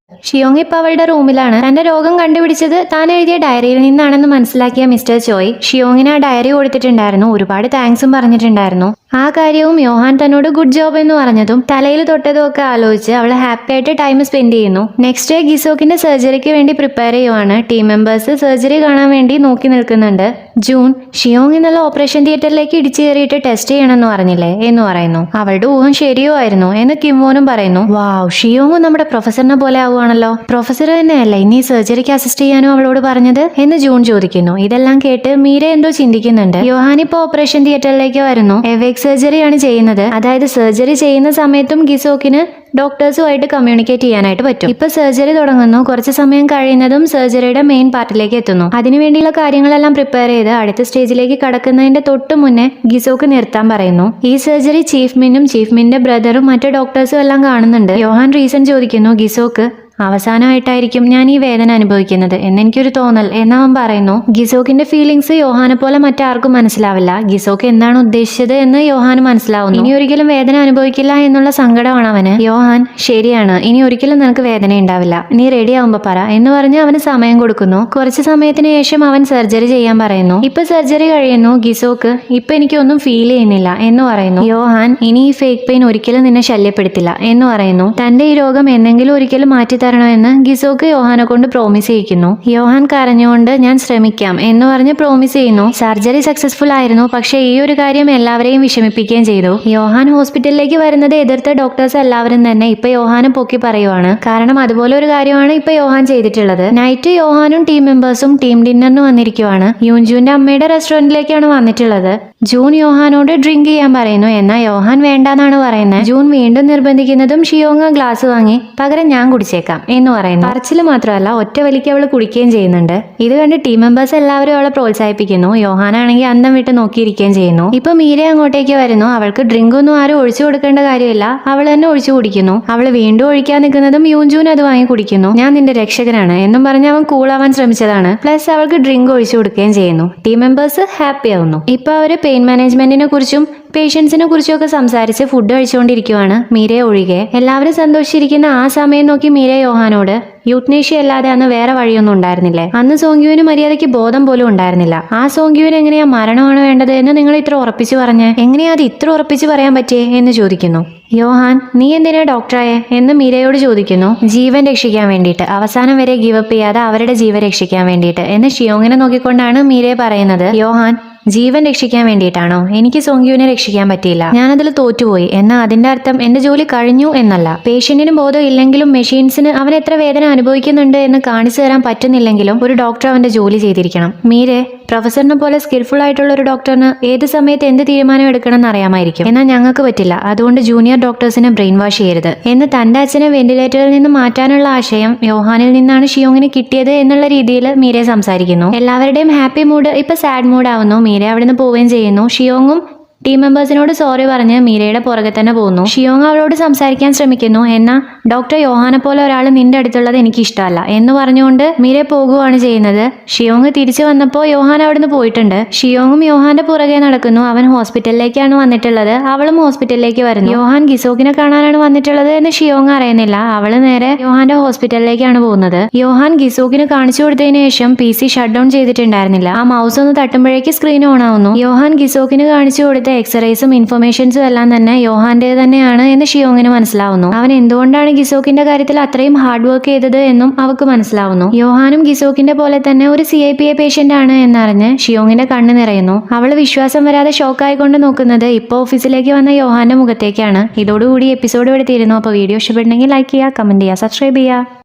ഷിയോങ് ഇപ്പൊ അവളുടെ റൂമിലാണ്. തന്റെ രോഗം കണ്ടുപിടിച്ചത് താൻ എഴുതിയ ഡയറിയിൽ നിന്നാണെന്ന് മനസ്സിലാക്കിയ മിസ്റ്റർ ചോയ് ഷിയോങ്ങിന് ആ ഡയറി കൊടുത്തിട്ടുണ്ടായിരുന്നു. ഒരുപാട് താങ്ക്സും പറഞ്ഞിട്ടുണ്ടായിരുന്നു. ആ കാര്യവും യോഹാൻ തന്നോട് ഗുഡ് ജോബ് എന്ന് പറഞ്ഞതും തലയിൽ തൊട്ടതും ഒക്കെ ആലോചിച്ച് അവൾ ഹാപ്പി ആയിട്ട് ടൈം സ്പെൻഡ് ചെയ്യുന്നു. നെക്സ്റ്റ് ഡേ ഗിസോക്കിന്റെ സർജറിക്ക് വേണ്ടി പ്രിപ്പയർ ചെയ്യുവാണ്. ടീം മെമ്പേഴ്സ് സർജറി കാണാൻ വേണ്ടി നോക്കി നിൽക്കുന്നുണ്ട്. ജൂൺ ഷിയോങ് എന്നുള്ള ഓപ്പറേഷൻ തിയേറ്ററിലേക്ക് ഇടിച്ചു കയറിയിട്ട് ടെസ്റ്റ് ചെയ്യണമെന്ന് പറഞ്ഞില്ലേ എന്ന് പറയുന്നു. അവളുടെ ഊഹം ശരിയോ ആയിരുന്നു എന്ന് കിംവോനും പറയുന്നു. വാവ്, ഷിയോങ്ങും നമ്മുടെ പ്രൊഫസറിനെ പോലെ ആവുകയാണല്ലോ. പ്രൊഫസർ തന്നെയല്ലേ ഇനി സർജറിക്ക് അസിസ്റ്റ് ചെയ്യാനും അവളോട് പറഞ്ഞത് എന്ന് ജൂൺ ചോദിക്കുന്നു. ഇതെല്ലാം കേട്ട് മീര എന്തോ ചിന്തിക്കുന്നുണ്ട്. യോഹാൻ ഇപ്പൊ ഓപ്പറേഷൻ തിയേറ്ററിലേക്ക് വരുന്നു. എവേക് സർജറിയാണ് ചെയ്യുന്നത്. അതായത് സർജറി ചെയ്യുന്ന സമയത്തും ഗിസോക്കിന് ഡോക്ടേഴ്സുമായിട്ട് കമ്മ്യൂണിക്കേറ്റ് ചെയ്യാനായിട്ട് പറ്റും. ഇപ്പൊ സർജറി തുടങ്ങുന്നു. കുറച്ച് സമയം കഴിയുന്നതും സർജറിയുടെ മെയിൻ പാർട്ടിലേക്ക് എത്തുന്നു. അതിനുവേണ്ടിയുള്ള കാര്യങ്ങളെല്ലാം പ്രിപ്പയർ ചെയ്ത് അടുത്ത സ്റ്റേജിലേക്ക് കടക്കുന്നതിന്റെ തൊട്ട് മുന്നേ ഗിസോക്ക് നിർത്താൻ പറയുന്നു. ഈ സർജറി ചീഫ് മിന്നും ചീഫ് മിന്റെ ബ്രദറും മറ്റു ഡോക്ടേഴ്സും എല്ലാം കാണുന്നുണ്ട്. യോഹാൻ റീസൺ ചോദിക്കുന്നു. ഗിസോക്ക് അവസാനമായിട്ടായിരിക്കും ഞാൻ ഈ വേദന അനുഭവിക്കുന്നത് എന്നെനിക്കൊരു തോന്നൽ എന്നവൻ പറയുന്നു. ഗിസോക്കിന്റെ ഫീലിങ്സ് യോഹാനെ പോലെ മറ്റാർക്കും മനസ്സിലാവില്ല. ഗിസോക്ക് എന്താണ് ഉദ്ദേശിച്ചത് എന്ന് യോഹാന് മനസ്സിലാവുന്നു. ഇനി ഒരിക്കലും വേദന അനുഭവിക്കില്ല എന്നുള്ള സങ്കടമാണ് അവന്. യോഹാൻ ശരിയാണ്, ഇനി ഒരിക്കലും നിനക്ക് വേദന ഉണ്ടാവില്ല, നീ റെഡി ആവുമ്പോ പറ എന്ന് പറഞ്ഞ് അവന് സമയം കൊടുക്കുന്നു. കുറച്ച് സമയത്തിന് ശേഷം അവൻ സർജറി ചെയ്യാൻ പറയുന്നു. ഇപ്പൊ സർജറി കഴിയുന്നു. ഗിസോക്ക് ഇപ്പൊ എനിക്കൊന്നും ഫീൽ ചെയ്യുന്നില്ല എന്ന് പറയുന്നു. യോഹാൻ ഇനി ഈ ഫേക്ക് പെയിൻ ഒരിക്കലും നിന്നെ ശല്യപ്പെടുത്തില്ല എന്ന് പറയുന്നു. തന്റെ ഈ രോഗം എന്നെങ്കിലും ഒരിക്കലും മാറ്റി തരണമെന്ന് ഗിസോക്ക് യോഹാനെ കൊണ്ട് പ്രോമിസ് ചെയ്യിക്കുന്നു. യോഹാൻ കരഞ്ഞുകൊണ്ട് ഞാൻ ശ്രമിക്കാം എന്ന് പറഞ്ഞ് പ്രോമിസ് ചെയ്യുന്നു. സർജറി സക്സസ്ഫുൾ ആയിരുന്നു, പക്ഷെ ഈ ഒരു കാര്യം എല്ലാവരെയും വിഷമിപ്പിക്കുകയും ചെയ്തു. യോഹാൻ ഹോസ്പിറ്റലിലേക്ക് വരുന്നത് എതിർത്ത ഡോക്ടേഴ്സ് എല്ലാവരും തന്നെ ഇപ്പൊ യോഹാനെ പൊക്കി പറയുവാണ്. കാരണം അതുപോലെ ഒരു കാര്യമാണ് ഇപ്പൊ യോഹാൻ ചെയ്തിട്ടുള്ളത്. നൈറ്റ് യോഹാനും ടീം മെമ്പേഴ്സും ടീം ഡിന്നറിന് വന്നിരിക്കുവാണ്. യൂൻജുവിന്റെ അമ്മയുടെ റെസ്റ്റോറന്റിലേക്കാണ് വന്നിട്ടുള്ളത്. ജൂൺ യോഹാനോട് ഡ്രിങ്ക് ചെയ്യാൻ പറയുന്നു. എന്നാൽ യോഹാൻ വേണ്ടാന്നാണ് പറയുന്നത്. ജൂൺ വീണ്ടും നിർബന്ധിക്കുന്നതും ഷിയോങ് ഗ്ലാസ് വാങ്ങി പകരം ഞാൻ കുടിച്ചേക്കാം എന്ന് പറയുന്നു. പറച്ചില് മാത്രമല്ല ഒറ്റ വലിക്ക് അവള് കുടിക്കുകയും ചെയ്യുന്നുണ്ട്. ഇത് കണ്ട് ടീം മെമ്പേഴ്സ് എല്ലാവരും അവളെ പ്രോത്സാഹിപ്പിക്കുന്നു. യോഹാനാണെങ്കിൽ അന്തം വിട്ട് നോക്കിയിരിക്കുകയും ചെയ്യുന്നു. ഇപ്പൊ മീര അങ്ങോട്ടേക്ക് വരുന്നു. അവൾക്ക് ഡ്രിങ്ക് ഒന്നും ആരും ഒഴിച്ചു കൊടുക്കേണ്ട കാര്യമില്ല, അവൾ തന്നെ ഒഴിച്ചു കുടിക്കുന്നു. അവള് വീണ്ടും ഒഴിക്കാൻ നിൽക്കുന്നതും യൂൻജൂൻ അത് വാങ്ങി കുടിക്കുന്നു. ഞാൻ നിന്റെ രക്ഷകനാണ് എന്നും പറഞ്ഞ് അവൻ കൂളാവാൻ ശ്രമിച്ചതാണ്. പ്ലസ് അവൾക്ക് ഡ്രിങ്ക് ഒഴിച്ചു കൊടുക്കുകയും ചെയ്യുന്നു. ടീം മെമ്പേഴ്സ് ഹാപ്പി ആവുന്നു. ഇപ്പൊ അവര് പെയിൻ മാനേജ്മെന്റിനെ കുറിച്ചും പേഷ്യൻസിനെ കുറിച്ചും ഒക്കെ സംസാരിച്ച് ഫുഡ് കഴിച്ചുകൊണ്ടിരിക്കുവാണ്, മീരയെ ഒഴികെ. എല്ലാവരും സന്തോഷിച്ചിരിക്കുന്ന ആ സമയം നോക്കി മീര യോഹാനോട് യൂട്നേഷ്യ അല്ലാതെ അന്ന് വേറെ വഴിയൊന്നും ഉണ്ടായിരുന്നില്ലേ? അന്ന് സോങ്ക്യുവിന് മര്യാദയ്ക്ക് ബോധം പോലും ഉണ്ടായിരുന്നില്ല. ആ സോങ്ക്യുവിന് എങ്ങനെയാ മരണമാണ് വേണ്ടത് എന്ന് നിങ്ങൾ ഇത്ര ഉറപ്പിച്ചു പറഞ്ഞ് എങ്ങനെയാ അത് ഇത്ര ഉറപ്പിച്ച് പറയാൻ പറ്റിയേ എന്ന് ചോദിക്കുന്നു. യോഹാൻ നീ എന്തിനാ ഡോക്ടറായെ എന്ന് മീരയോട് ചോദിക്കുന്നു. ജീവൻ രക്ഷിക്കാൻ വേണ്ടിയിട്ട്, അവസാനം വരെ ഗിവപ്പ് ചെയ്യാതെ അവരുടെ ജീവൻ രക്ഷിക്കാൻ വേണ്ടിയിട്ട് എന്ന് ഷിയോങ്ങിനെ നോക്കിക്കൊണ്ടാണ് മീരയെ പറയുന്നത്. യോഹാൻ ജീവൻ രക്ഷിക്കാൻ വേണ്ടിയിട്ടാണോ? എനിക്ക് സോങ്ക്യുവിനെ രക്ഷിക്കാൻ പറ്റിയില്ല, ഞാനതിൽ തോറ്റുപോയി. എന്നാൽ അതിന്റെ അർത്ഥം എന്റെ ജോലി കഴിഞ്ഞു എന്നല്ല. പേഷ്യന്റിന് ബോധം ഇല്ലെങ്കിലും മെഷീൻസിന് അവൻ എത്ര വേദന അനുഭവിക്കുന്നുണ്ട് എന്ന് കാണിച്ചു തരാൻ പറ്റുന്നില്ലെങ്കിലും ഒരു ഡോക്ടർ അവന്റെ ജോലി ചെയ്തിരിക്കണം. മീരെ പ്രൊഫസറിനെ പോലെ സ്കിൽഫുൾ ആയിട്ടുള്ള ഒരു ഡോക്ടറിന് ഏത് സമയത്ത് എന്ത് തീരുമാനം എടുക്കണമെന്ന് അറിയാമായിരിക്കും, എന്നാൽ ഞങ്ങൾക്ക് പറ്റില്ല. അതുകൊണ്ട് ജൂനിയർ ഡോക്ടേഴ്സിനെ ബ്രെയിൻ വാഷ് ചെയ്യരുത് എന്ന് തന്റെ അച്ഛനെ വെന്റിലേറ്ററിൽ നിന്ന് മാറ്റാനുള്ള ആശയം യോഹാനിൽ നിന്നാണ് ഷിയോങ്ങിന് കിട്ടിയത് എന്നുള്ള രീതിയിൽ മീരെ സംസാരിക്കുന്നു. എല്ലാവരുടെയും ഹാപ്പി മൂഡ് ഇപ്പൊ സാഡ് മൂഡ് ആവുന്നു. മീര അവിടുന്ന് പോവുകയും ചെയ്യുന്നു. ഷിയോങ്ങും ടീം മെമ്പേഴ്സിനോട് സോറി പറഞ്ഞ് മീരയുടെ പുറകെ തന്നെ പോകുന്നു. ഷിയോങ് അവളോട് സംസാരിക്കാൻ ശ്രമിക്കുന്നു. എന്നാൽ ഡോക്ടർ യോഹാനെ പോലെ ഒരാൾ നിന്റെ അടുത്തുള്ളത് എനിക്ക് ഇഷ്ടമല്ല എന്ന് പറഞ്ഞുകൊണ്ട് മീര പോകുകയാണ് ചെയ്യുന്നത്. ഷിയോങ് തിരിച്ചു വന്നപ്പോൾ യോഹാൻ അവിടുന്ന് പോയിട്ടുണ്ട്. ഷിയോങ്ങും യോഹാന്റെ പുറകെ നടക്കുന്നു. അവൻ ഹോസ്പിറ്റലിലേക്കാണ് വന്നിട്ടുള്ളത്, അവളും ഹോസ്പിറ്റലിലേക്ക് വരുന്നു. യോഹാൻ ഗിസോക്കിനെ കാണാനാണ് വന്നിട്ടുള്ളത് എന്ന് ഷിയോങ് അറിയുന്നില്ല. അവള് നേരെ യോഹാന്റെ ഹോസ്പിറ്റലിലേക്കാണ് പോകുന്നത്. യോഹാൻ ഗിസോക്കിന് കാണിച്ചു കൊടുത്തതിന് ശേഷം PC ഷട്ട് ഡൗൺ ചെയ്തിട്ടുണ്ടായിരുന്നില്ല. ആ മൗസ് ഒന്ന് തട്ടുമ്പോഴേക്ക് സ്ക്രീൻ ഓൺ ആവുന്നു. യോഹാൻ ഗിസോക്കിന് കാണിച്ചു കൊടുത്ത എക്സ്റേസും ഇൻഫർമേഷൻസും എല്ലാം തന്നെ യോഹാന്റെ തന്നെയാണ് എന്ന് ഷിയോങ്ങിന് മനസ്സിലാവുന്നു. അവൻ എന്തുകൊണ്ടാണ് ഗിസോക്കിന്റെ കാര്യത്തിൽ അത്രയും ഹാർഡ് വർക്ക് ചെയ്തത് എന്നും അവൾക്ക് മനസ്സിലാവുന്നു. യോഹാനും ഗിസോക്കിന്റെ പോലെ തന്നെ ഒരു CIPA പേഷ്യന്റ് ആണ് എന്നറിഞ്ഞ് ഷിയോങ്ങിന്റെ കണ്ണ് നിറയുന്നു. അവള് വിശ്വാസം വരാതെ ഷോക്കായിക്കൊണ്ട് നോക്കുന്നത് ഇപ്പോൾ ഓഫീസിലേക്ക് വന്ന യോഹാന്റെ മുഖത്തേക്കാണ്. ഇതോടുകൂടി എപ്പിസോഡ് ഇവിടെ തീരുന്നു. അപ്പോൾ വീഡിയോ ഇഷ്ടപ്പെട്ടെങ്കിൽ ലൈക്ക് ചെയ്യുക, കമന്റ് ചെയ്യുക, സബ്സ്ക്രൈബ് ചെയ്യുക.